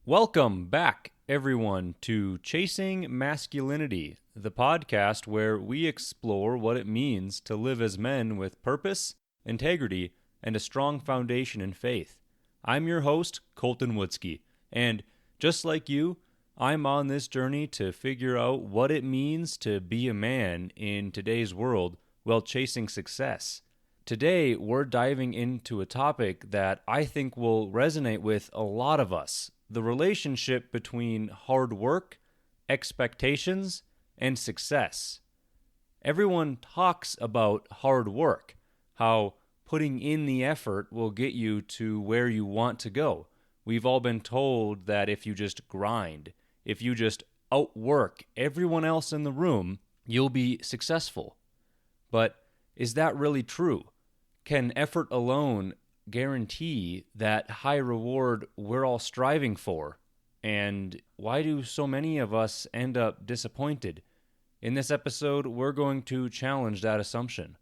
Welcome back, everyone, to Chasing Masculinity, the podcast where we explore what it means to live as men with purpose, integrity, and a strong foundation in faith. I'm your host, Colton Wutzke, and just like you, I'm on this journey to figure out what it means to be a man in today's world while chasing success. Today, we're diving into a topic that I think will resonate with a lot of us: the relationship between hard work, expectations, and success. Everyone talks about hard work, how putting in the effort will get you to where you want to go. We've all been told that if you just grind, if you just outwork everyone else in the room, you'll be successful. But is that really true? Can effort alone guarantee that high reward we're all striving for? And why do so many of us end up disappointed? In this episode, we're going to challenge that assumption.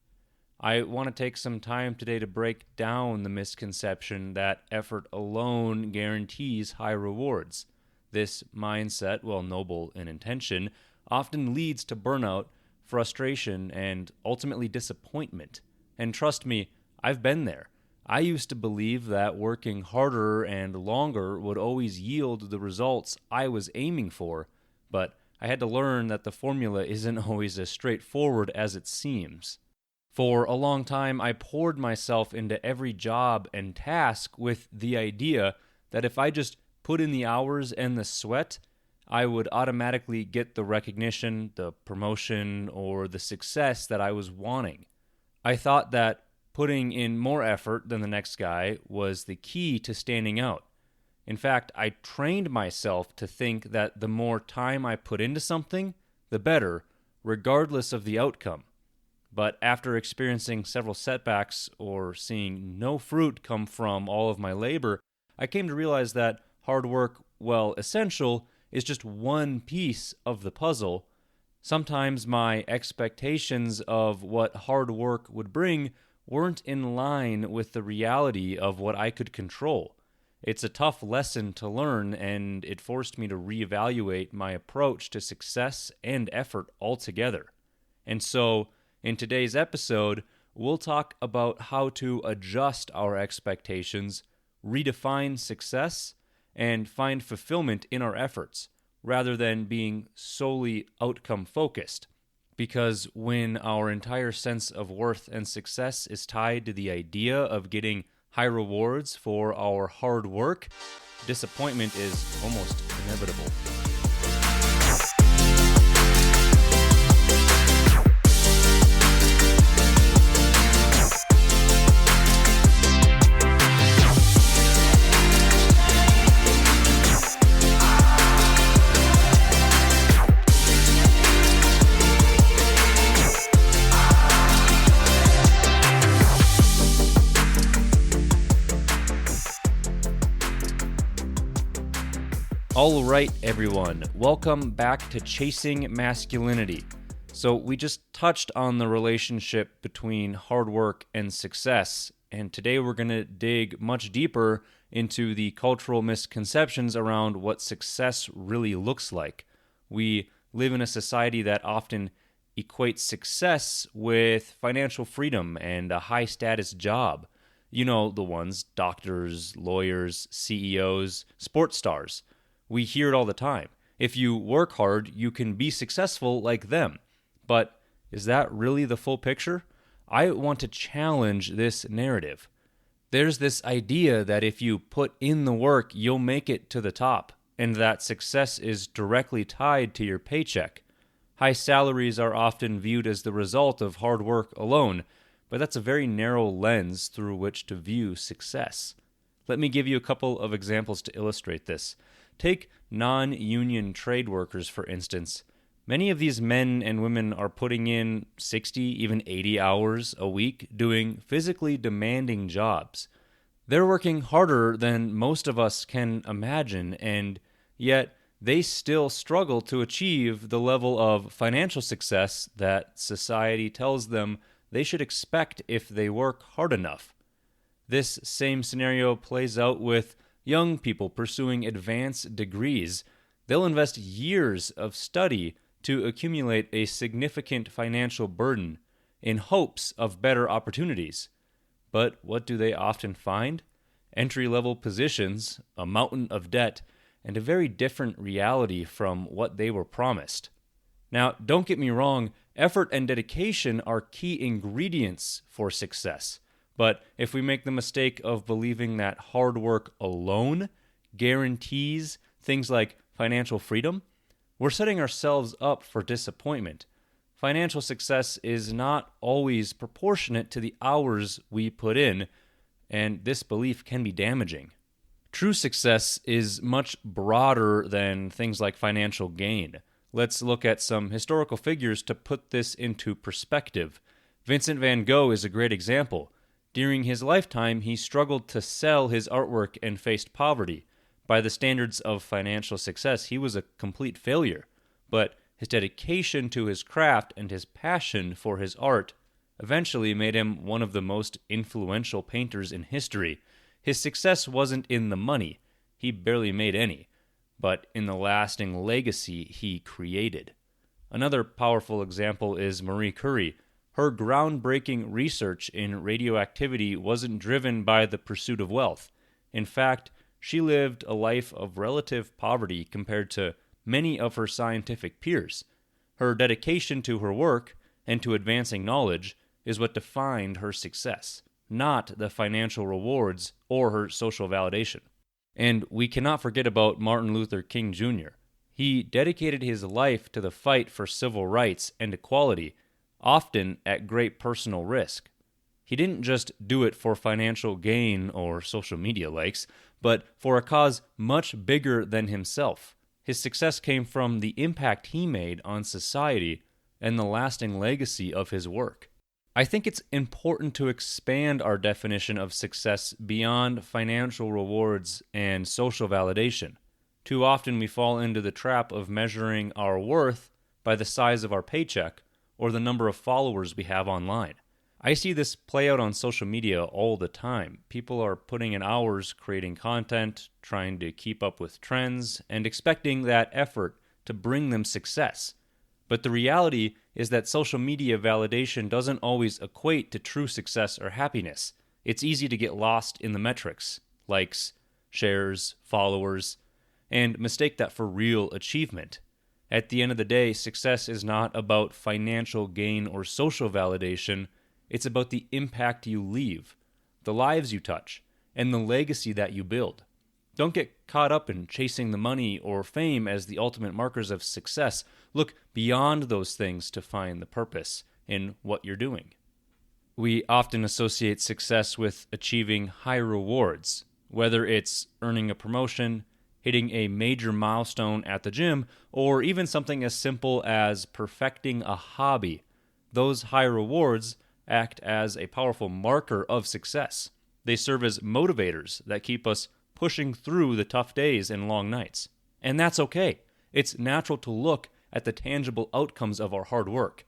I want to take some time today to break down the misconception that effort alone guarantees high rewards. This mindset, while noble in intention, often leads to burnout, frustration, and ultimately disappointment. And trust me, I've been there. I used to believe that working harder and longer would always yield the results I was aiming for, but I had to learn that the formula isn't always as straightforward as it seems. For a long time, I poured myself into every job and task with the idea that if I just put in the hours and the sweat, I would automatically get the recognition, the promotion, or the success that I was wanting. I thought that putting in more effort than the next guy was the key to standing out. In fact, I trained myself to think that the more time I put into something, the better, regardless of the outcome. But after experiencing several setbacks or seeing no fruit come from all of my labor, I came to realize that hard work, while essential, is just one piece of the puzzle. Sometimes my expectations of what hard work would bring weren't in line with the reality of what I could control. It's a tough lesson to learn, and it forced me to reevaluate my approach to success and effort altogether. And so, in today's episode, we'll talk about how to adjust our expectations, redefine success, and find fulfillment in our efforts, rather than being solely outcome-focused. Because when our entire sense of worth and success is tied to the idea of getting high rewards for our hard work, disappointment is almost inevitable. All right, everyone, welcome back to Chasing Masculinity. So we just touched on the relationship between hard work and success, and today we're going to dig much deeper into the cultural misconceptions around what success really looks like. We live in a society that often equates success with financial freedom and a high-status job. You know the ones: doctors, lawyers, CEOs, sports stars. We hear it all the time. If you work hard, you can be successful like them. But is that really the full picture? I want to challenge this narrative. There's this idea that if you put in the work, you'll make it to the top, and that success is directly tied to your paycheck. High salaries are often viewed as the result of hard work alone, but that's a very narrow lens through which to view success. Let me give you a couple of examples to illustrate this. Take non-union trade workers, for instance. Many of these men and women are putting in 60, even 80 hours a week doing physically demanding jobs. They're working harder than most of us can imagine, and yet they still struggle to achieve the level of financial success that society tells them they should expect if they work hard enough. This same scenario plays out with Young people pursuing advanced degrees, they'll invest years of study to accumulate a significant financial burden in hopes of better opportunities. But what do they often find? Entry-level positions, a mountain of debt, and a very different reality from what they were promised. Now, don't get me wrong, effort and dedication are key ingredients for success. But if we make the mistake of believing that hard work alone guarantees things like financial freedom, we're setting ourselves up for disappointment. Financial success is not always proportionate to the hours we put in, and this belief can be damaging. True success is much broader than things like financial gain. Let's look at some historical figures to put this into perspective. Vincent van Gogh is a great example. During his lifetime, he struggled to sell his artwork and faced poverty. By the standards of financial success, he was a complete failure. But his dedication to his craft and his passion for his art eventually made him one of the most influential painters in history. His success wasn't in the money, he barely made any, but in the lasting legacy he created. Another powerful example is Marie Curie. Her groundbreaking research in radioactivity wasn't driven by the pursuit of wealth. In fact, she lived a life of relative poverty compared to many of her scientific peers. Her dedication to her work and to advancing knowledge is what defined her success, not the financial rewards or her social validation. And we cannot forget about Martin Luther King Jr. He dedicated his life to the fight for civil rights and equality, often at great personal risk. He didn't just do it for financial gain or social media likes, but for a cause much bigger than himself. His success came from the impact he made on society and the lasting legacy of his work. I think it's important to expand our definition of success beyond financial rewards and social validation. Too often we fall into the trap of measuring our worth by the size of our paycheck or the number of followers we have online. I see this play out on social media all the time. People are putting in hours creating content, trying to keep up with trends, and expecting that effort to bring them success. But the reality is that social media validation doesn't always equate to true success or happiness. It's easy to get lost in the metrics, likes, shares, followers, and mistake that for real achievement. At the end of the day, success is not about financial gain or social validation. It's about the impact you leave, the lives you touch, and the legacy that you build. Don't get caught up in chasing the money or fame as the ultimate markers of success. Look beyond those things to find the purpose in what you're doing. We often associate success with achieving high rewards, whether it's earning a promotion, hitting a major milestone at the gym, or even something as simple as perfecting a hobby. Those high rewards act as a powerful marker of success. They serve as motivators that keep us pushing through the tough days and long nights. And that's okay. It's natural to look at the tangible outcomes of our hard work.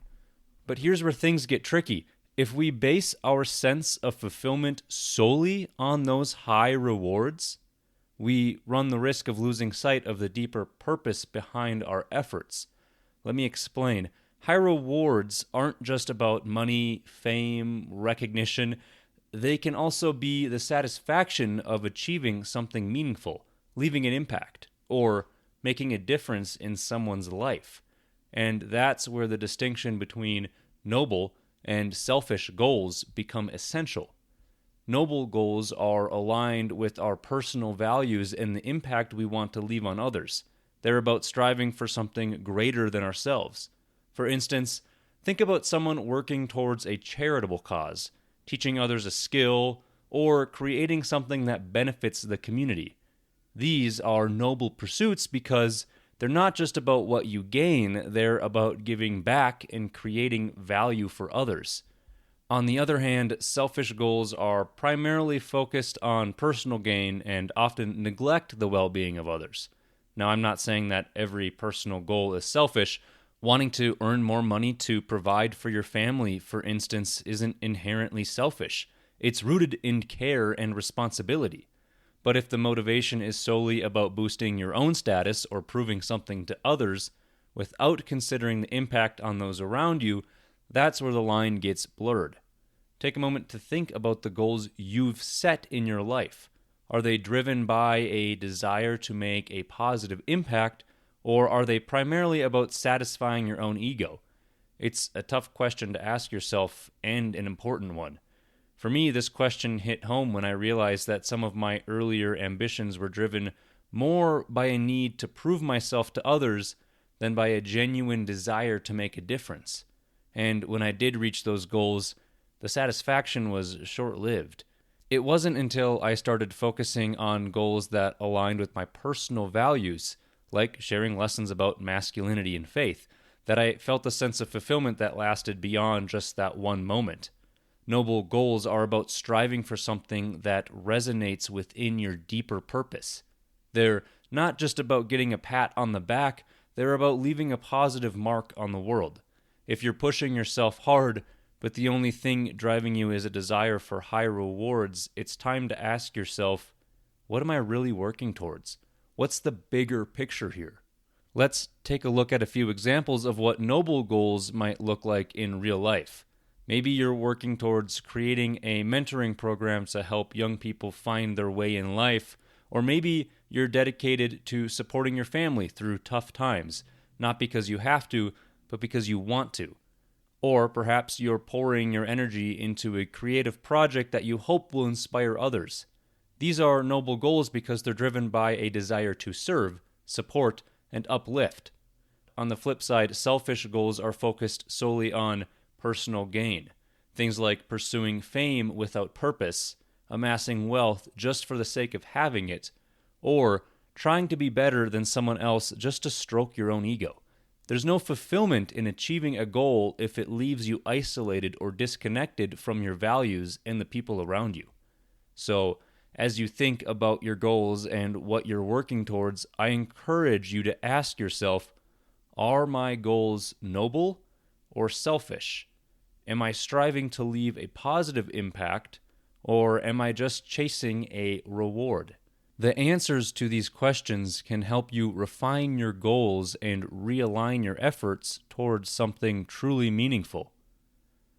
But here's where things get tricky. If we base our sense of fulfillment solely on those high rewards, we run the risk of losing sight of the deeper purpose behind our efforts. Let me explain. High rewards aren't just about money, fame, recognition. They can also be the satisfaction of achieving something meaningful, leaving an impact, or making a difference in someone's life. And that's where the distinction between noble and selfish goals become essential. Noble goals are aligned with our personal values and the impact we want to leave on others. They're about striving for something greater than ourselves. For instance, think about someone working towards a charitable cause, teaching others a skill, or creating something that benefits the community. These are noble pursuits because they're not just about what you gain, they're about giving back and creating value for others. On the other hand, selfish goals are primarily focused on personal gain and often neglect the well-being of others. Now, I'm not saying that every personal goal is selfish. Wanting to earn more money to provide for your family, for instance, isn't inherently selfish. It's rooted in care and responsibility. But if the motivation is solely about boosting your own status or proving something to others, without considering the impact on those around you, that's where the line gets blurred. Take a moment to think about the goals you've set in your life. Are they driven by a desire to make a positive impact, or are they primarily about satisfying your own ego? It's a tough question to ask yourself, and an important one. For me, this question hit home when I realized that some of my earlier ambitions were driven more by a need to prove myself to others than by a genuine desire to make a difference. And when I did reach those goals, the satisfaction was short-lived. It wasn't until I started focusing on goals that aligned with my personal values, like sharing lessons about masculinity and faith, that I felt a sense of fulfillment that lasted beyond just that one moment. Noble goals are about striving for something that resonates within your deeper purpose. They're not just about getting a pat on the back, they're about leaving a positive mark on the world. If you're pushing yourself hard, but the only thing driving you is a desire for high rewards, it's time to ask yourself, what am I really working towards? What's the bigger picture here? Let's take a look at a few examples of what noble goals might look like in real life. Maybe you're working towards creating a mentoring program to help young people find their way in life, or maybe you're dedicated to supporting your family through tough times, not because you have to, but because you want to. Or perhaps you're pouring your energy into a creative project that you hope will inspire others. These are noble goals because they're driven by a desire to serve, support, and uplift. On the flip side, selfish goals are focused solely on personal gain. Things like pursuing fame without purpose, amassing wealth just for the sake of having it, or trying to be better than someone else just to stroke your own ego. There's no fulfillment in achieving a goal if it leaves you isolated or disconnected from your values and the people around you. So, as you think about your goals and what you're working towards, I encourage you to ask yourself, are my goals noble or selfish? Am I striving to leave a positive impact, or am I just chasing a reward? The answers to these questions can help you refine your goals and realign your efforts towards something truly meaningful.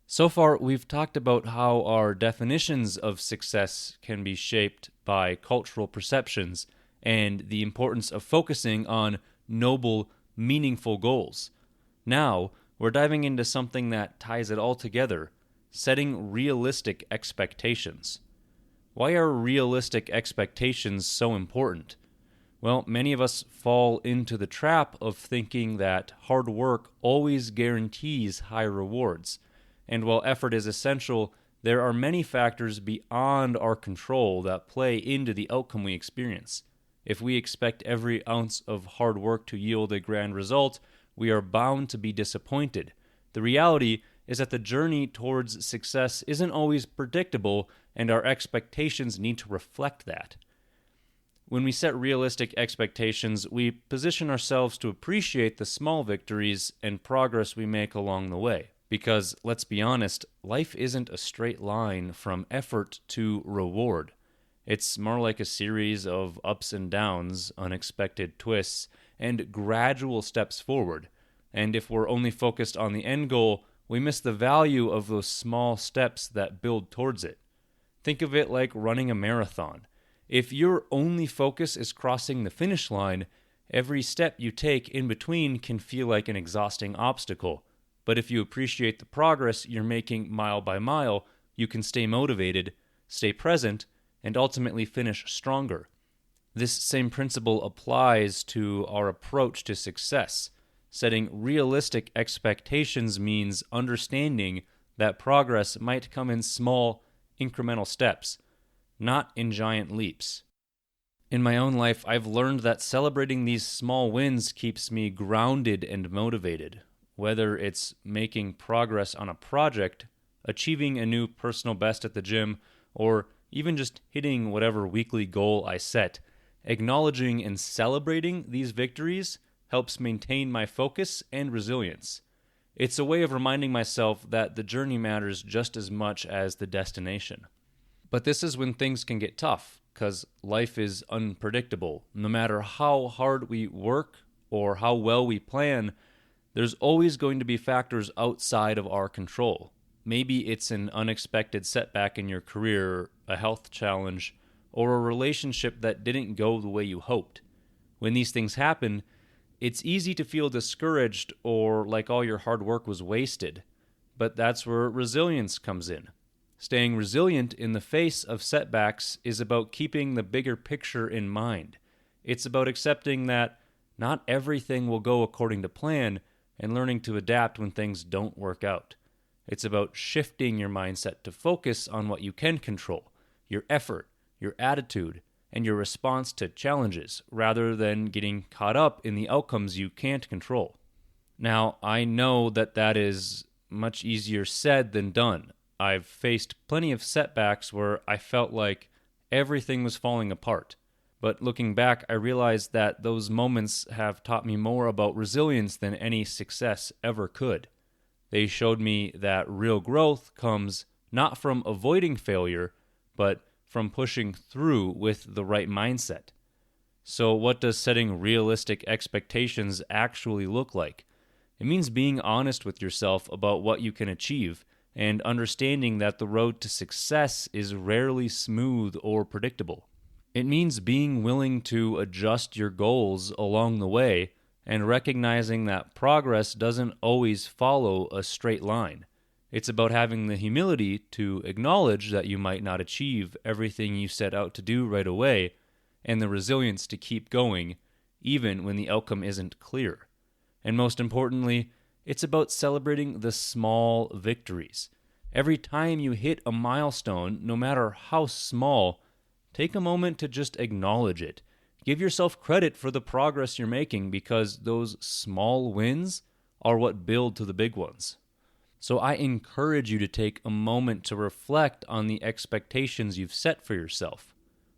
So far, we've talked about how our definitions of success can be shaped by cultural perceptions and the importance of focusing on noble, meaningful goals. Now, we're diving into something that ties it all together, setting realistic expectations. Why are realistic expectations so important? Well, many of us fall into the trap of thinking that hard work always guarantees high rewards. And while effort is essential, there are many factors beyond our control that play into the outcome we experience. If we expect every ounce of hard work to yield a grand result, we are bound to be disappointed. The reality is that the journey towards success isn't always predictable, and our expectations need to reflect that. When we set realistic expectations, we position ourselves to appreciate the small victories and progress we make along the way. Because, let's be honest, life isn't a straight line from effort to reward. It's more like a series of ups and downs, unexpected twists, and gradual steps forward. And if we're only focused on the end goal, we miss the value of those small steps that build towards it. Think of it like running a marathon. If your only focus is crossing the finish line, every step you take in between can feel like an exhausting obstacle. But if you appreciate the progress you're making mile by mile, you can stay motivated, stay present, and ultimately finish stronger. This same principle applies to our approach to success. Setting realistic expectations means understanding that progress might come in small, incremental steps, not in giant leaps. In my own life, I've learned that celebrating these small wins keeps me grounded and motivated. Whether it's making progress on a project, achieving a new personal best at the gym, or even just hitting whatever weekly goal I set, acknowledging and celebrating these victories helps maintain my focus and resilience. It's a way of reminding myself that the journey matters just as much as the destination. But this is when things can get tough. because life is unpredictable. No matter how hard we work or how well we plan, there's always going to be factors outside of our control. Maybe it's an unexpected setback in your career, a health challenge, or a relationship that didn't go the way you hoped. When these things happen, it's easy to feel discouraged or like all your hard work was wasted. But that's where resilience comes in. Staying resilient in the face of setbacks is about keeping the bigger picture in mind. It's about accepting that not everything will go according to plan and learning to adapt when things don't work out. It's about shifting your mindset to focus on what you can control, your effort, your attitude, and your response to challenges, rather than getting caught up in the outcomes you can't control. Now, I know that is much easier said than done. I've faced plenty of setbacks where I felt like everything was falling apart. But looking back, I realized that those moments have taught me more about resilience than any success ever could. They showed me that real growth comes not from avoiding failure, but from pushing through with the right mindset. So what does setting realistic expectations actually look like? It means being honest with yourself about what you can achieve and understanding that the road to success is rarely smooth or predictable. It means being willing to adjust your goals along the way and recognizing that progress doesn't always follow a straight line. It's about having the humility to acknowledge that you might not achieve everything you set out to do right away, and the resilience to keep going, even when the outcome isn't clear. And most importantly, it's about celebrating the small victories. Every time you hit a milestone, no matter how small, take a moment to just acknowledge it. Give yourself credit for the progress you're making, because those small wins are what build to the big ones. So I encourage you to take a moment to reflect on the expectations you've set for yourself.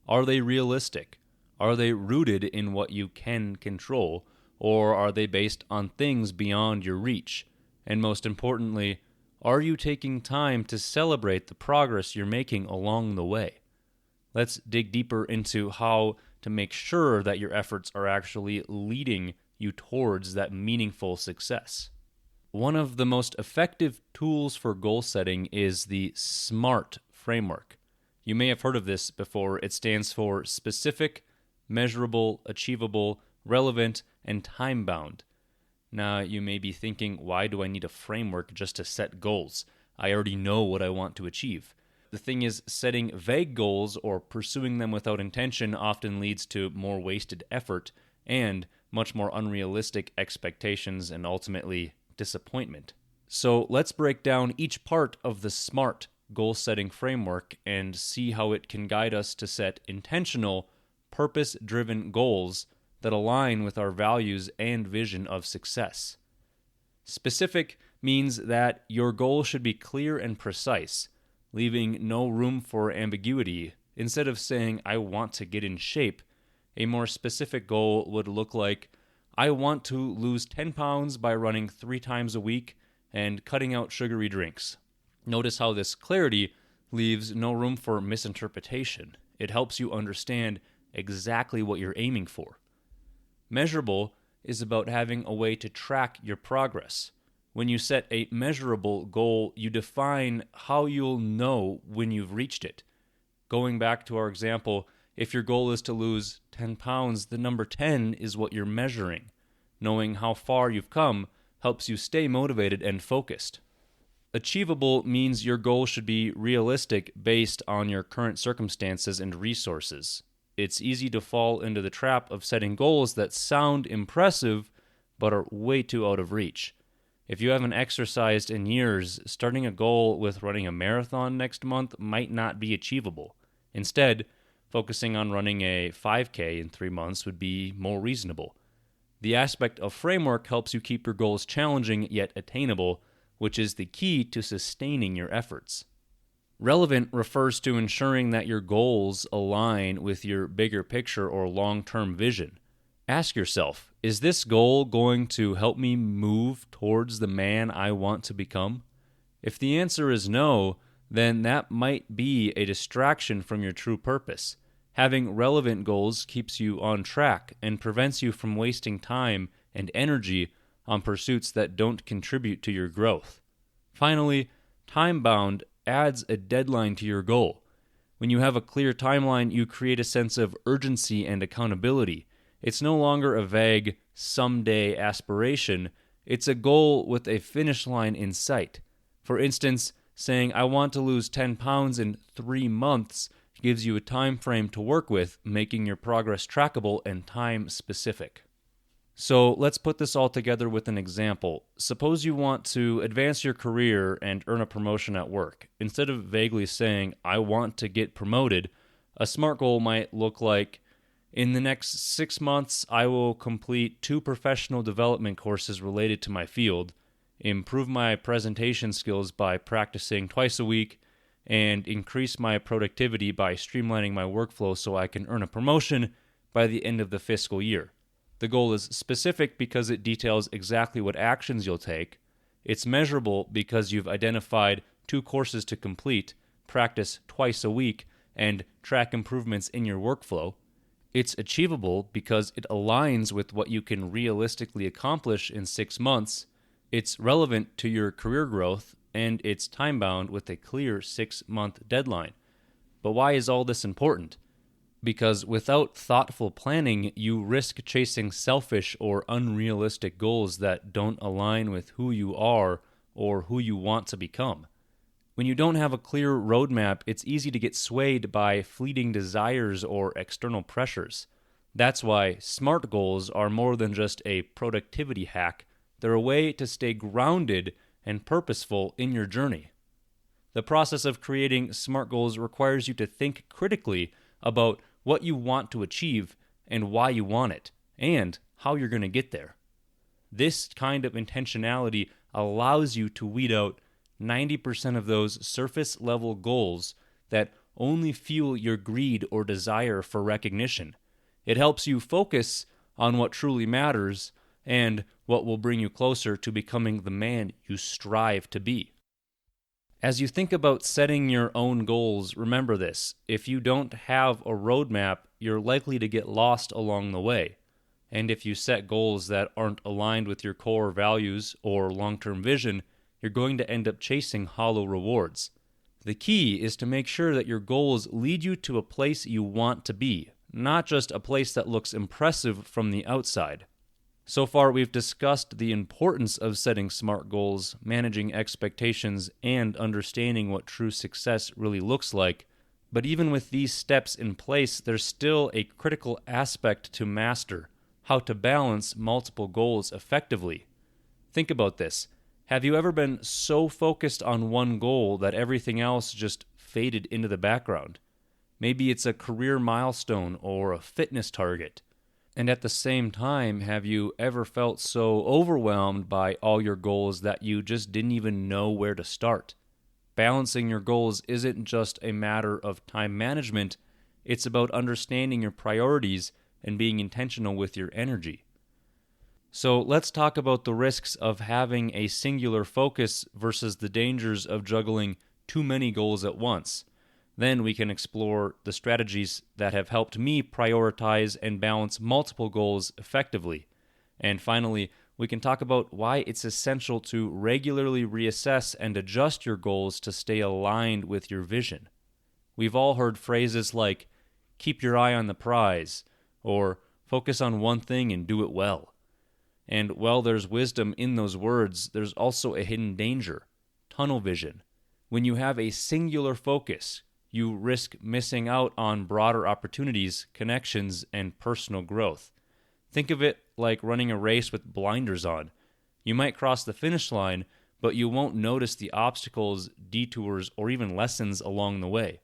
Are they realistic? Are they rooted in what you can control? Or are they based on things beyond your reach? And most importantly, are you taking time to celebrate the progress you're making along the way? Let's dig deeper into how to make sure that your efforts are actually leading you towards that meaningful success. One of the most effective tools for goal setting is the SMART framework. You may have heard of this before. It stands for specific, measurable, achievable, relevant, and time-bound. Now, you may be thinking, why do I need a framework just to set goals? I already know what I want to achieve. The thing is, setting vague goals or pursuing them without intention often leads to more wasted effort and much more unrealistic expectations and ultimately disappointment. So let's break down each part of the SMART goal-setting framework and see how it can guide us to set intentional, purpose-driven goals that align with our values and vision of success. Specific means that your goal should be clear and precise, leaving no room for ambiguity. Instead of saying, I want to get in shape, a more specific goal would look like, I want to lose 10 pounds by running 3 times a week and cutting out sugary drinks. Notice how this clarity leaves no room for misinterpretation. It helps you understand exactly what you're aiming for. Measurable is about having a way to track your progress. When you set a measurable goal, you define how you'll know when you've reached it. Going back to our example, if your goal is to lose 10 pounds, the number 10 is what you're measuring. Knowing how far you've come helps you stay motivated and focused. Achievable means your goal should be realistic based on your current circumstances and resources. It's easy to fall into the trap of setting goals that sound impressive but are way too out of reach. If you haven't exercised in years, starting a goal with running a marathon next month might not be achievable. Instead, focusing on running a 5K in 3 months would be more reasonable. The aspect of framework helps you keep your goals challenging yet attainable, which is the key to sustaining your efforts. Relevant refers to ensuring that your goals align with your bigger picture or long-term vision. Ask yourself, is this goal going to help me move towards the man I want to become? If the answer is no, then that might be a distraction from your true purpose. Having relevant goals keeps you on track and prevents you from wasting time and energy on pursuits that don't contribute to your growth. Finally, time-bound adds a deadline to your goal. When you have a clear timeline, you create a sense of urgency and accountability. It's no longer a vague, someday aspiration. It's a goal with a finish line in sight. For instance, saying, I want to lose 10 pounds in 3 months gives you a time frame to work with, making your progress trackable and time-specific. So let's put this all together with an example. Suppose you want to advance your career and earn a promotion at work. Instead of vaguely saying, I want to get promoted, a SMART goal might look like, in the next 6 months, I will complete 2 professional development courses related to my field, improve my presentation skills by practicing twice a week, and increase my productivity by streamlining my workflow so I can earn a promotion by the end of the fiscal year. The goal is specific because it details exactly what actions you'll take. It's measurable because you've identified 2 courses to complete, practice twice a week, and track improvements in your workflow. It's achievable because it aligns with what you can realistically accomplish in 6 months. It's relevant to your career growth, and it's time-bound with a clear 6-month deadline. But why is all this important? Because without thoughtful planning, you risk chasing selfish or unrealistic goals that don't align with who you are or who you want to become. When you don't have a clear roadmap, it's easy to get swayed by fleeting desires or external pressures. That's why SMART goals are more than just a productivity hack. They're a way to stay grounded and purposeful in your journey. The process of creating SMART goals requires you to think critically about what you want to achieve and why you want it, and how you're going to get there. This kind of intentionality allows you to weed out 90% of those surface-level goals that only fuel your greed or desire for recognition. It helps you focus on what truly matters and what will bring you closer to becoming the man you strive to be. As you think about setting your own goals, remember this. If you don't have a roadmap, you're likely to get lost along the way. And if you set goals that aren't aligned with your core values or long-term vision, you're going to end up chasing hollow rewards. The key is to make sure that your goals lead you to a place you want to be, not just a place that looks impressive from the outside. So far, we've discussed the importance of setting SMART goals, managing expectations, and understanding what true success really looks like. But even with these steps in place, there's still a critical aspect to master: how to balance multiple goals effectively. Think about this. Have you ever been so focused on one goal that everything else just faded into the background? Maybe it's a career milestone or a fitness target. And at the same time, have you ever felt so overwhelmed by all your goals that you just didn't even know where to start? Balancing your goals isn't just a matter of time management, it's about understanding your priorities and being intentional with your energy. So let's talk about the risks of having a singular focus versus the dangers of juggling too many goals at once. Then we can explore the strategies that have helped me prioritize and balance multiple goals effectively. And finally, we can talk about why it's essential to regularly reassess and adjust your goals to stay aligned with your vision. We've all heard phrases like, keep your eye on the prize, or focus on one thing and do it well. And while there's wisdom in those words, there's also a hidden danger: tunnel vision. When you have a singular focus, you risk missing out on broader opportunities, connections, and personal growth. Think of it like running a race with blinders on. You might cross the finish line, but you won't notice the obstacles, detours, or even lessons along the way.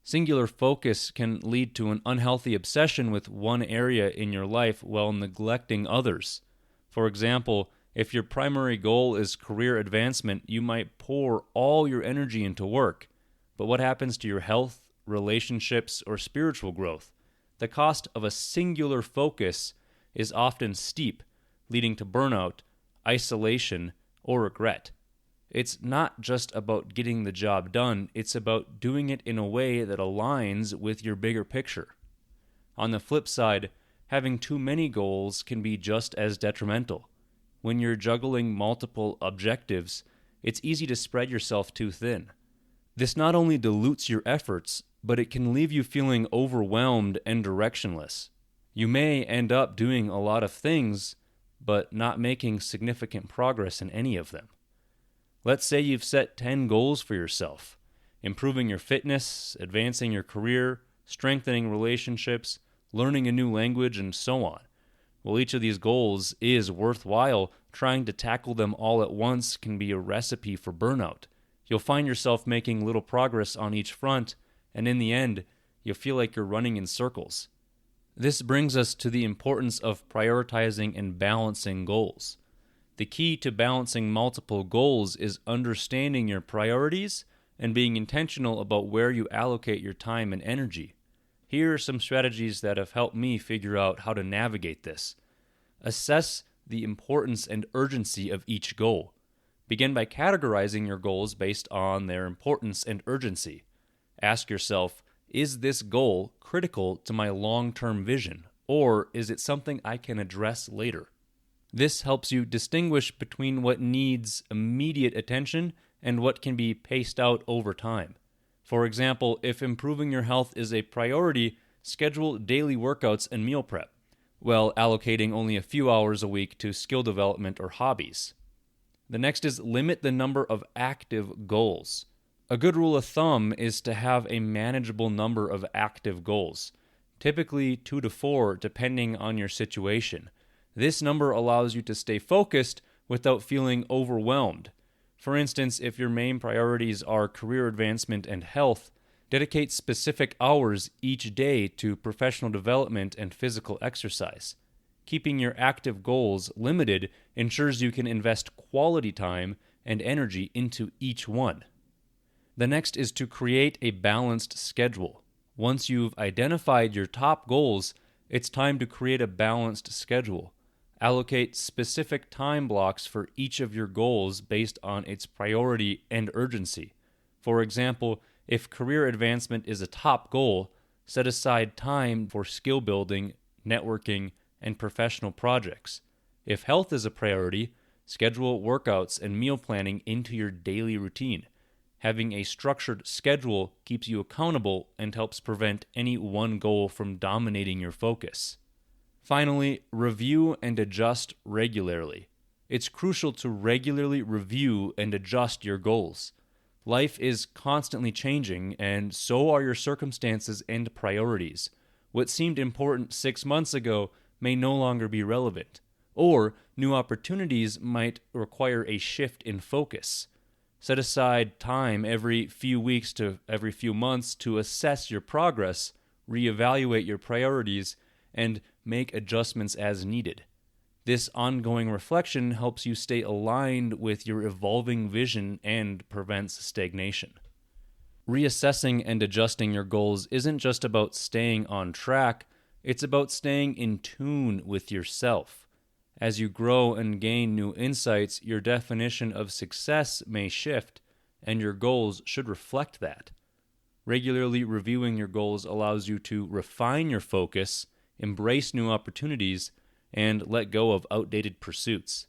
Singular focus can lead to an unhealthy obsession with one area in your life while neglecting others. For example, if your primary goal is career advancement, you might pour all your energy into work. But what happens to your health, relationships, or spiritual growth? The cost of a singular focus is often steep, leading to burnout, isolation, or regret. It's not just about getting the job done, it's about doing it in a way that aligns with your bigger picture. On the flip side, having too many goals can be just as detrimental. When you're juggling multiple objectives, it's easy to spread yourself too thin. This not only dilutes your efforts, but it can leave you feeling overwhelmed and directionless. You may end up doing a lot of things, but not making significant progress in any of them. Let's say you've set 10 goals for yourself: improving your fitness, advancing your career, strengthening relationships, learning a new language, and so on. Well, each of these goals is worthwhile. Trying to tackle them all at once can be a recipe for burnout. You'll find yourself making little progress on each front, and in the end, you'll feel like you're running in circles. This brings us to the importance of prioritizing and balancing goals. The key to balancing multiple goals is understanding your priorities and being intentional about where you allocate your time and energy. Here are some strategies that have helped me figure out how to navigate this. Assess the importance and urgency of each goal. Begin by categorizing your goals based on their importance and urgency. Ask yourself, is this goal critical to my long-term vision, or is it something I can address later? This helps you distinguish between what needs immediate attention and what can be paced out over time. For example, if improving your health is a priority, schedule daily workouts and meal prep, while allocating only a few hours a week to skill development or hobbies. The next is limit the number of active goals. A good rule of thumb is to have a manageable number of active goals, typically 2 to 4 depending on your situation. This number allows you to stay focused without feeling overwhelmed. For instance, if your main priorities are career advancement and health, dedicate specific hours each day to professional development and physical exercise. Keeping your active goals limited ensures you can invest quality time and energy into each one. The next is to create a balanced schedule. Once you've identified your top goals, it's time to create a balanced schedule. Allocate specific time blocks for each of your goals based on its priority and urgency. For example, if career advancement is a top goal, set aside time for skill building, networking, and professional projects. If health is a priority, schedule workouts and meal planning into your daily routine. Having a structured schedule keeps you accountable and helps prevent any one goal from dominating your focus. Finally, review and adjust regularly. It's crucial to regularly review and adjust your goals. Life is constantly changing, and so are your circumstances and priorities. What seemed important 6 months ago may no longer be relevant, or new opportunities might require a shift in focus. Set aside time every few weeks to every few months to assess your progress, reevaluate your priorities, and make adjustments as needed. This ongoing reflection helps you stay aligned with your evolving vision and prevents stagnation. Reassessing and adjusting your goals isn't just about staying on track, it's about staying in tune with yourself. As you grow and gain new insights, your definition of success may shift, and your goals should reflect that. Regularly reviewing your goals allows you to refine your focus, embrace new opportunities, and let go of outdated pursuits.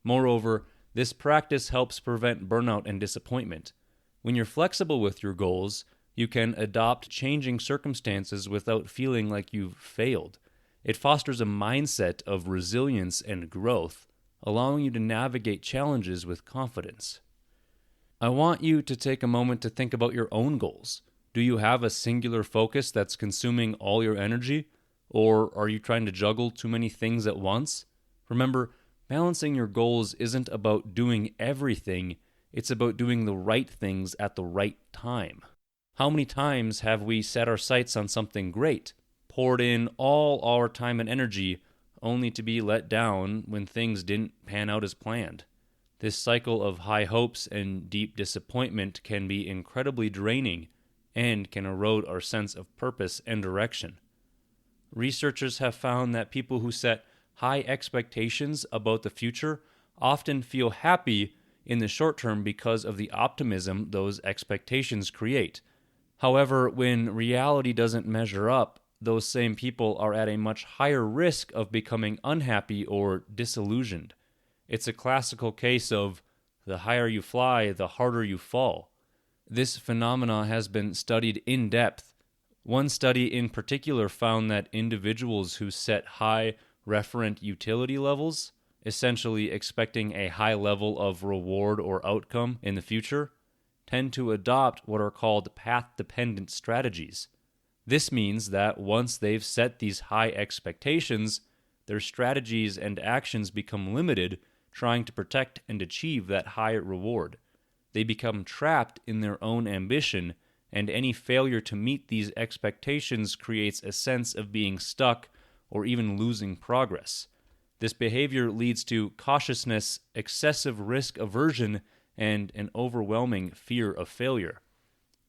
Moreover, this practice helps prevent burnout and disappointment. When you're flexible with your goals, you can adopt changing circumstances without feeling like you've failed. It fosters a mindset of resilience and growth, allowing you to navigate challenges with confidence. I want you to take a moment to think about your own goals. Do you have a singular focus that's consuming all your energy? Or are you trying to juggle too many things at once? Remember, balancing your goals isn't about doing everything, it's about doing the right things at the right time. How many times have we set our sights on something great, poured in all our time and energy, only to be let down when things didn't pan out as planned? This cycle of high hopes and deep disappointment can be incredibly draining and can erode our sense of purpose and direction. Researchers have found that people who set high expectations about the future often feel happy in the short term because of the optimism those expectations create. However, when reality doesn't measure up, those same people are at a much higher risk of becoming unhappy or disillusioned. It's a classical case of the higher you fly, the harder you fall. This phenomena has been studied in depth. One study in particular found that individuals who set high referent utility levels, essentially expecting a high level of reward or outcome in the future, tend to adopt what are called path-dependent strategies. This means that once they've set these high expectations, their strategies and actions become limited, trying to protect and achieve that high reward. They become trapped in their own ambition, and any failure to meet these expectations creates a sense of being stuck or even losing progress. This behavior leads to cautiousness, excessive risk aversion, and an overwhelming fear of failure.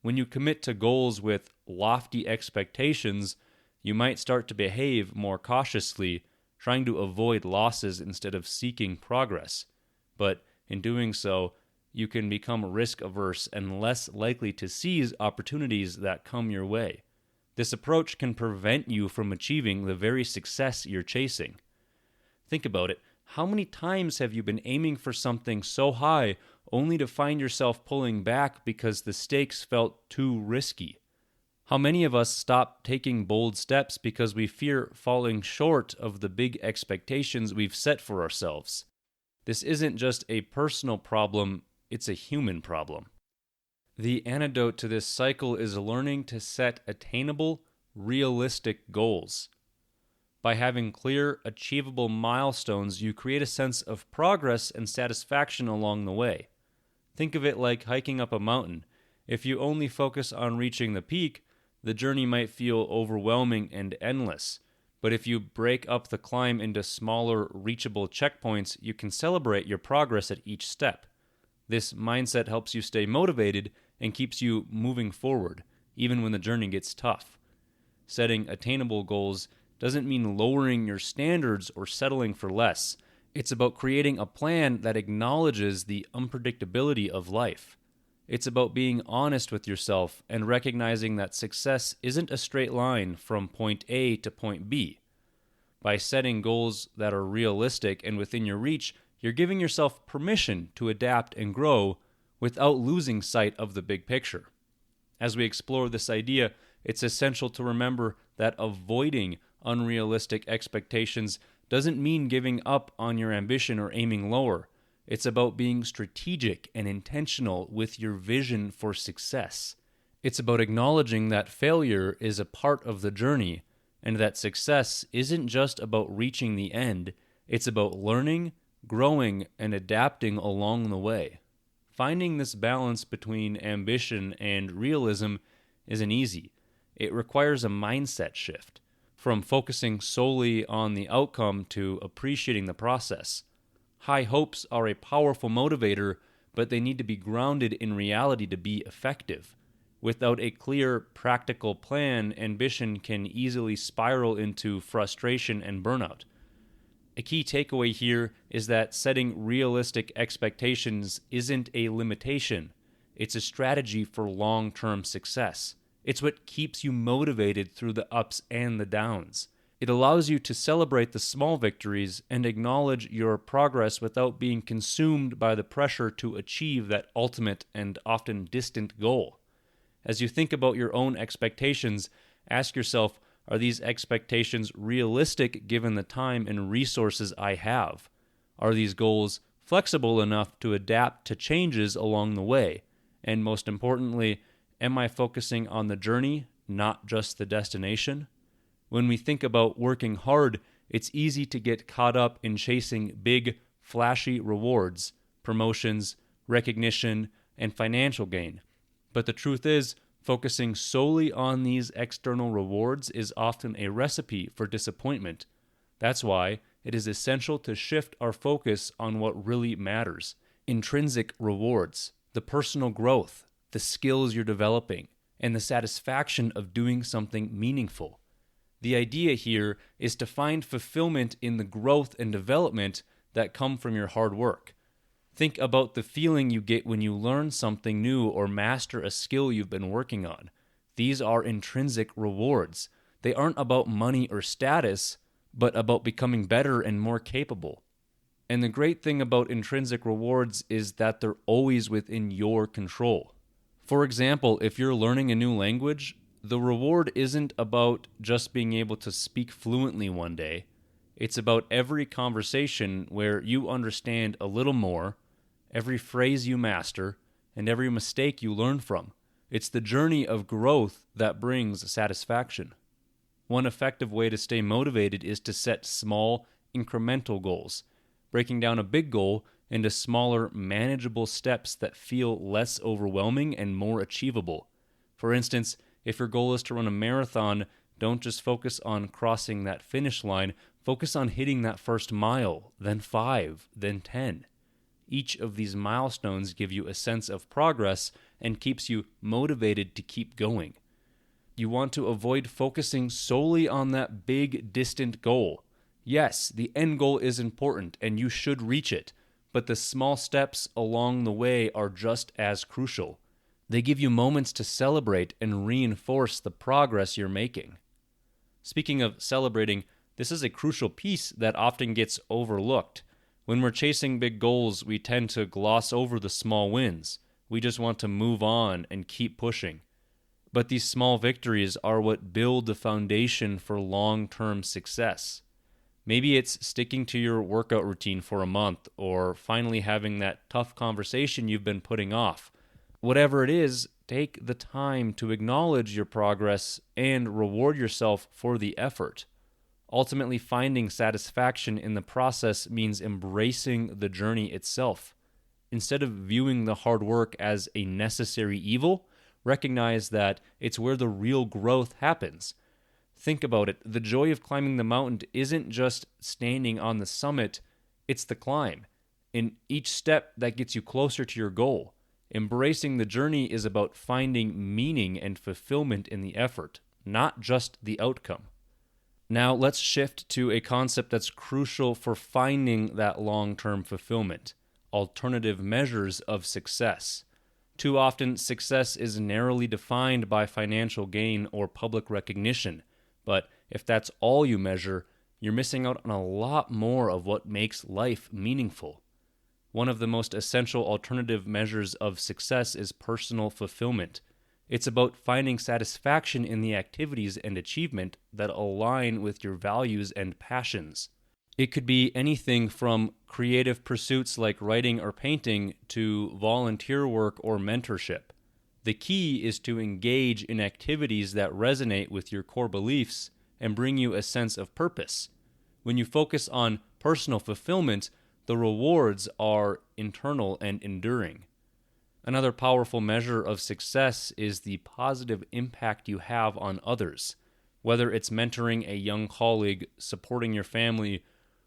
When you commit to goals with lofty expectations, you might start to behave more cautiously, trying to avoid losses instead of seeking progress. But in doing so, you can become risk-averse and less likely to seize opportunities that come your way. This approach can prevent you from achieving the very success you're chasing. Think about it. How many times have you been aiming for something so high only to find yourself pulling back because the stakes felt too risky? How many of us stop taking bold steps because we fear falling short of the big expectations we've set for ourselves? This isn't just a personal problem, it's a human problem. The antidote to this cycle is learning to set attainable, realistic goals. By having clear, achievable milestones, you create a sense of progress and satisfaction along the way. Think of it like hiking up a mountain. If you only focus on reaching the peak, the journey might feel overwhelming and endless. But if you break up the climb into smaller, reachable checkpoints, you can celebrate your progress at each step. This mindset helps you stay motivated and keeps you moving forward, even when the journey gets tough. Setting attainable goals doesn't mean lowering your standards or settling for less. It's about creating a plan that acknowledges the unpredictability of life. It's about being honest with yourself and recognizing that success isn't a straight line from point A to point B. By setting goals that are realistic and within your reach, you're giving yourself permission to adapt and grow without losing sight of the big picture. As we explore this idea, it's essential to remember that avoiding unrealistic expectations doesn't mean giving up on your ambition or aiming lower. It's about being strategic and intentional with your vision for success. It's about acknowledging that failure is a part of the journey and that success isn't just about reaching the end. It's about learning, growing, and adapting along the way. Finding this balance between ambition and realism isn't easy. It requires a mindset shift, from focusing solely on the outcome to appreciating the process. High hopes are a powerful motivator, but they need to be grounded in reality to be effective. Without a clear, practical plan, ambition can easily spiral into frustration and burnout. A key takeaway here is that setting realistic expectations isn't a limitation. It's a strategy for long-term success. It's what keeps you motivated through the ups and the downs. It allows you to celebrate the small victories and acknowledge your progress without being consumed by the pressure to achieve that ultimate and often distant goal. As you think about your own expectations, ask yourself, are these expectations realistic given the time and resources I have? Are these goals flexible enough to adapt to changes along the way? And most importantly, am I focusing on the journey, not just the destination? When we think about working hard, it's easy to get caught up in chasing big, flashy rewards, promotions, recognition, and financial gain. But the truth is, focusing solely on these external rewards is often a recipe for disappointment. That's why it is essential to shift our focus on what really matters. Intrinsic rewards, the personal growth, the skills you're developing, and the satisfaction of doing something meaningful. The idea here is to find fulfillment in the growth and development that come from your hard work. Think about the feeling you get when you learn something new or master a skill you've been working on. These are intrinsic rewards. They aren't about money or status, but about becoming better and more capable. And the great thing about intrinsic rewards is that they're always within your control. For example, if you're learning a new language, the reward isn't about just being able to speak fluently one day. It's about every conversation where you understand a little more, every phrase you master, and every mistake you learn from. It's the journey of growth that brings satisfaction. One effective way to stay motivated is to set small, incremental goals, breaking down a big goal into smaller, manageable steps that feel less overwhelming and more achievable. For instance, if your goal is to run a marathon, don't just focus on crossing that finish line, focus on hitting that first mile, then 5, then 10. Each of these milestones give you a sense of progress and keeps you motivated to keep going. You want to avoid focusing solely on that big, distant goal. Yes, the end goal is important and you should reach it, but the small steps along the way are just as crucial. They give you moments to celebrate and reinforce the progress you're making. Speaking of celebrating, this is a crucial piece that often gets overlooked. When we're chasing big goals, we tend to gloss over the small wins. We just want to move on and keep pushing. But these small victories are what build the foundation for long-term success. Maybe it's sticking to your workout routine for a month, or finally having that tough conversation you've been putting off. Whatever it is, take the time to acknowledge your progress and reward yourself for the effort. Ultimately, finding satisfaction in the process means embracing the journey itself. Instead of viewing the hard work as a necessary evil, recognize that it's where the real growth happens. Think about it. The joy of climbing the mountain isn't just standing on the summit, it's the climb. In each step that gets you closer to your goal. Embracing the journey is about finding meaning and fulfillment in the effort, not just the outcome. Now let's shift to a concept that's crucial for finding that long-term fulfillment: alternative measures of success. Too often, success is narrowly defined by financial gain or public recognition, but if that's all you measure, you're missing out on a lot more of what makes life meaningful. One of the most essential alternative measures of success is personal fulfillment. It's about finding satisfaction in the activities and achievement that align with your values and passions. It could be anything from creative pursuits like writing or painting to volunteer work or mentorship. The key is to engage in activities that resonate with your core beliefs and bring you a sense of purpose. When you focus on personal fulfillment, the rewards are internal and enduring. Another powerful measure of success is the positive impact you have on others. Whether it's mentoring a young colleague, supporting your family,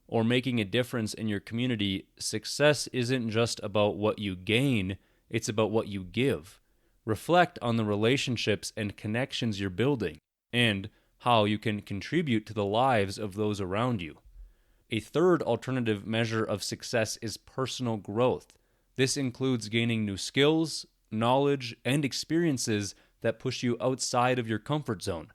or making a difference in your community, success isn't just about what you gain, it's about what you give. Reflect on the relationships and connections you're building, and how you can contribute to the lives of those around you. A third alternative measure of success is personal growth. This includes gaining new skills, knowledge, and experiences that push you outside of your comfort zone.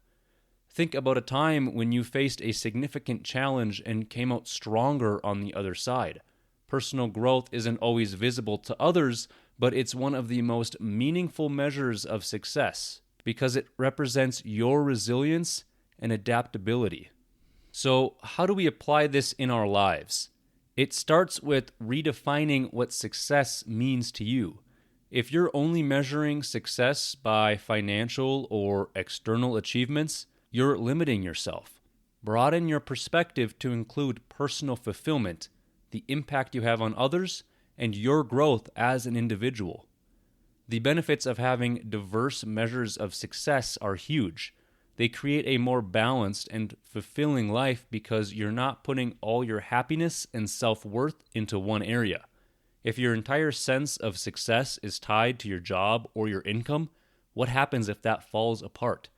Think about a time when you faced a significant challenge and came out stronger on the other side. Personal growth isn't always visible to others, but it's one of the most meaningful measures of success because it represents your resilience and adaptability. So, how do we apply this in our lives? It starts with redefining what success means to you. If you're only measuring success by financial or external achievements, you're limiting yourself. Broaden your perspective to include personal fulfillment, the impact you have on others, and your growth as an individual. The benefits of having diverse measures of success are huge. They create a more balanced and fulfilling life because you're not putting all your happiness and self-worth into one area. If your entire sense of success is tied to your job or your income, what happens if that falls apart?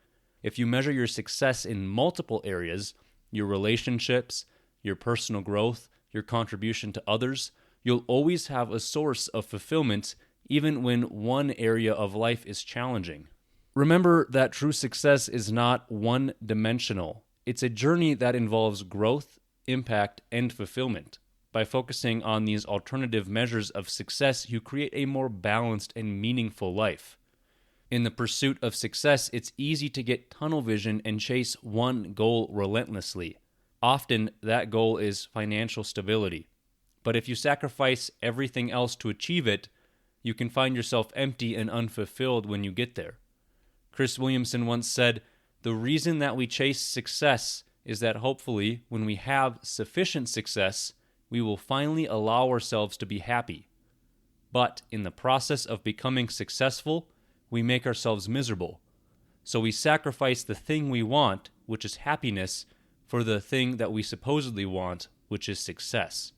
If you measure your success in multiple areas, your relationships, your personal growth, your contribution to others, you'll always have a source of fulfillment even when one area of life is challenging. Remember that true success is not one-dimensional. It's a journey that involves growth, impact, and fulfillment. By focusing on these alternative measures of success, you create a more balanced and meaningful life. In the pursuit of success, it's easy to get tunnel vision and chase one goal relentlessly. Often, that goal is financial stability. But if you sacrifice everything else to achieve it, you can find yourself empty and unfulfilled when you get there. Chris Williamson once said, "The reason that we chase success is that hopefully, when we have sufficient success, we will finally allow ourselves to be happy. But in the process of becoming successful, we make ourselves miserable. So we sacrifice the thing we want, which is happiness, for the thing that we supposedly want, which is success."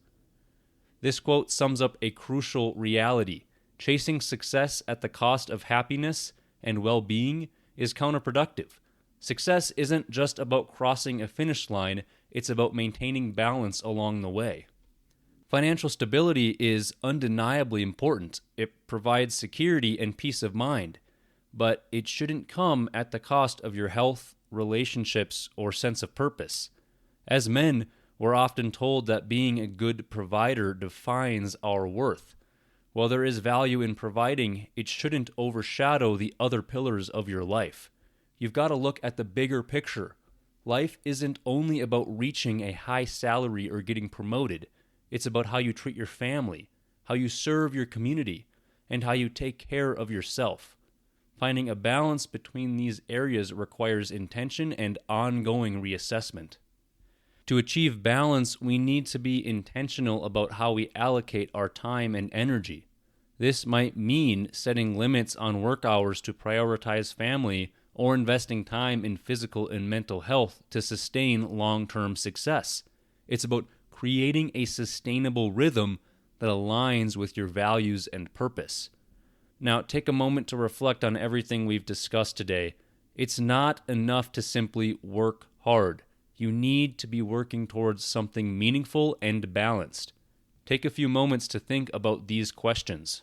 This quote sums up a crucial reality. Chasing success at the cost of happiness and well-being is counterproductive. Success isn't just about crossing a finish line, it's about maintaining balance along the way. Financial stability is undeniably important. It provides security and peace of mind, but it shouldn't come at the cost of your health, relationships, or sense of purpose. As men, we're often told that being a good provider defines our worth. While there is value in providing, it shouldn't overshadow the other pillars of your life. You've got to look at the bigger picture. Life isn't only about reaching a high salary or getting promoted. It's about how you treat your family, how you serve your community, and how you take care of yourself. Finding a balance between these areas requires intention and ongoing reassessment. To achieve balance, we need to be intentional about how we allocate our time and energy. This might mean setting limits on work hours to prioritize family or investing time in physical and mental health to sustain long-term success. It's about creating a sustainable rhythm that aligns with your values and purpose. Now, take a moment to reflect on everything we've discussed today. It's not enough to simply work hard. You need to be working towards something meaningful and balanced. Take a few moments to think about these questions.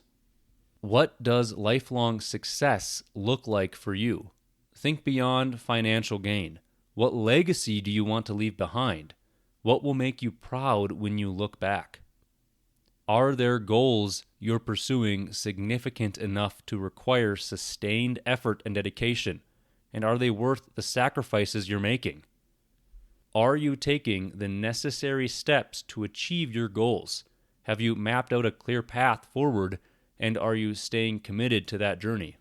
What does lifelong success look like for you? Think beyond financial gain. What legacy do you want to leave behind? What will make you proud when you look back? Are there goals you're pursuing significant enough to require sustained effort and dedication? And are they worth the sacrifices you're making? Are you taking the necessary steps to achieve your goals? Have you mapped out a clear path forward, and are you staying committed to that journey?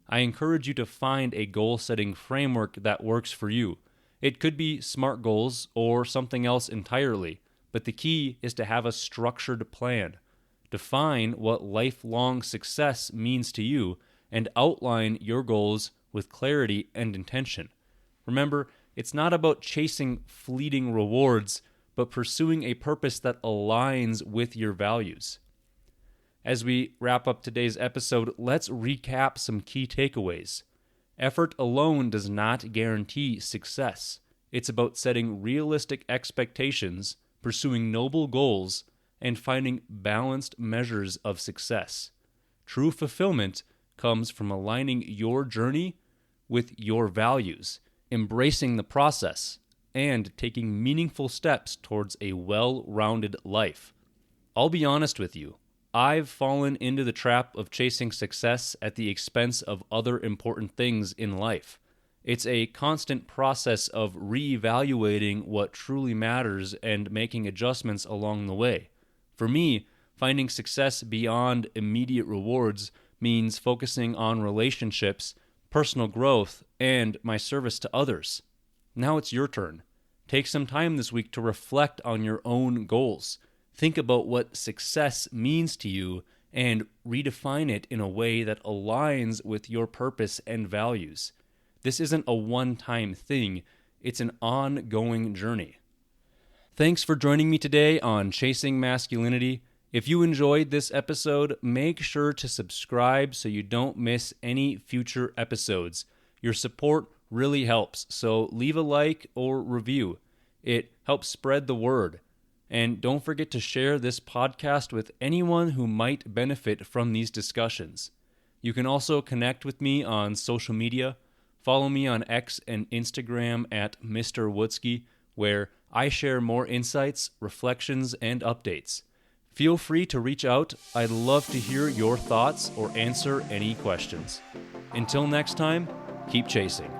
I encourage you to find a goal-setting framework that works for you. It could be SMART goals or something else entirely, but the key is to have a structured plan. Define what lifelong success means to you and outline your goals with clarity and intention. Remember, it's not about chasing fleeting rewards, but pursuing a purpose that aligns with your values. As we wrap up today's episode, let's recap some key takeaways. Effort alone does not guarantee success. It's about setting realistic expectations, pursuing noble goals, and finding balanced measures of success. True fulfillment comes from aligning your journey with your values, embracing the process, and taking meaningful steps towards a well-rounded life. I'll be honest with you, I've fallen into the trap of chasing success at the expense of other important things in life. It's a constant process of reevaluating what truly matters and making adjustments along the way. For me, finding success beyond immediate rewards means focusing on relationships, personal growth, and my service to others. Now it's your turn. Take some time this week to reflect on your own goals. Think about what success means to you and redefine it in a way that aligns with your purpose and values. This isn't a one-time thing. It's an ongoing journey. Thanks for joining me today on Chasing Masculinity. If you enjoyed this episode, make sure to subscribe so you don't miss any future episodes. Your support really helps, so leave a like or review. It helps spread the word. And don't forget to share this podcast with anyone who might benefit from these discussions. You can also connect with me on social media. Follow me on X and Instagram at Mr. Wutzke, where I share more insights, reflections, and updates. Feel free to reach out. I'd love to hear your thoughts or answer any questions. Until next time, keep chasing.